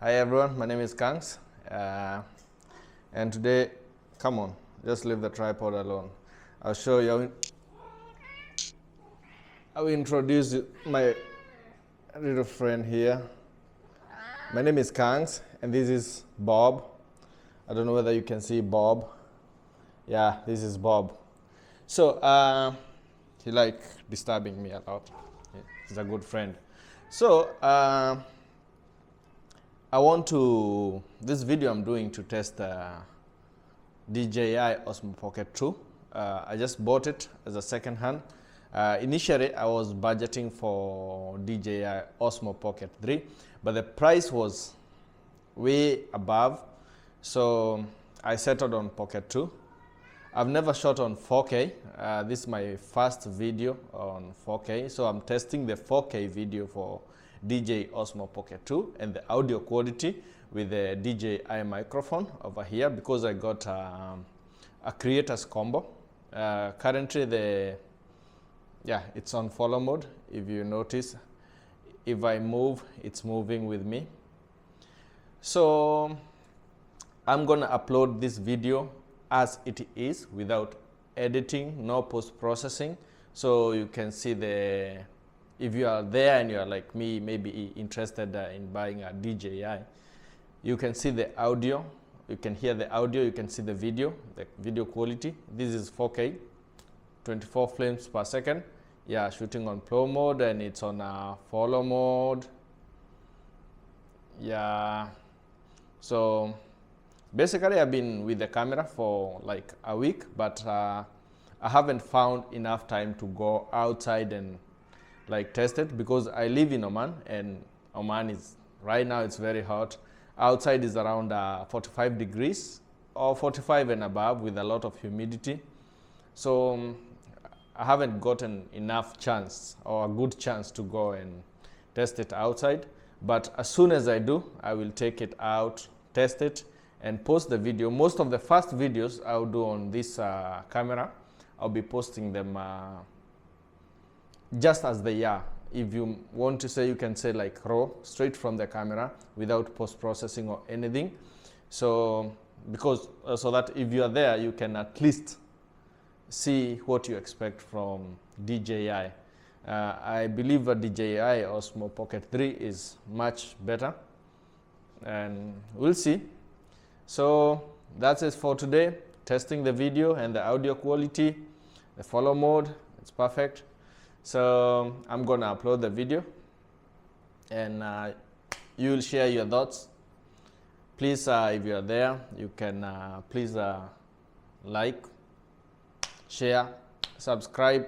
Hi everyone, my name is Kangs, and today, come on, just leave the tripod alone. I'll show you. I will introduce my little friend here. My name is Kangs, and this is Bob. I don't know whether you can see Bob. Yeah, this is Bob. So he like disturbing me a lot. He's a good friend. So this video I'm doing to test the DJI Osmo Pocket 2. I just bought it as a second hand. Initially, I was budgeting for DJI Osmo Pocket 3, but the price was way above, so I settled on Pocket 2. I've never shot on 4K. This is my first video on 4K, so I'm testing the 4K video for DJI Osmo Pocket 2 and the audio quality with the DJI microphone over here because I got a creators combo. Currently it's on follow mode. If you notice, if I move, it's moving with me. So I'm gonna upload this video as it is without editing, no post-processing, so you can see if you are there and you are like me, maybe interested in buying a DJI, you can see the audio, you can hear the audio, you can see the video quality. This is 4K, 24 frames per second. Yeah, shooting on pro mode, and it's on follow mode. Yeah, so basically I've been with the camera for like a week, but I haven't found enough time to go outside and like test it because I live in Oman, and Oman is right now it's very hot. Outside is around 45 degrees or 45 and above with a lot of humidity. So I haven't gotten enough chance or a good chance to go and test it outside. But as soon as I do, I will take it out, test it, and post the video. Most of the first videos I'll do on this camera, I'll be posting them just as they are. If you want to say, you can say like raw, straight from the camera without post-processing or anything. So so that if you are there, you can at least see what you expect from DJI. I believe a DJI Osmo Pocket 3 is much better, and we'll see. So that's it for today. Testing the video and the audio quality, the follow mode, it's perfect. So I'm gonna upload the video, and you'll share your thoughts. Please, if you are there, you can please like, share, subscribe,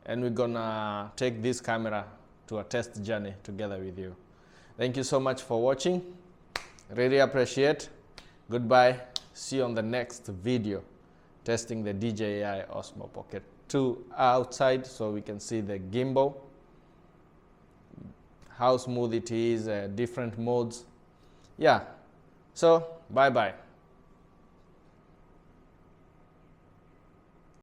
and we're gonna take this camera to a test journey together with you. Thank you so much for watching. Really appreciate. Goodbye. See you on the next video testing the DJI Osmo Pocket 2 outside, so we can see the gimbal, how smooth it is, different modes. Yeah, so bye bye.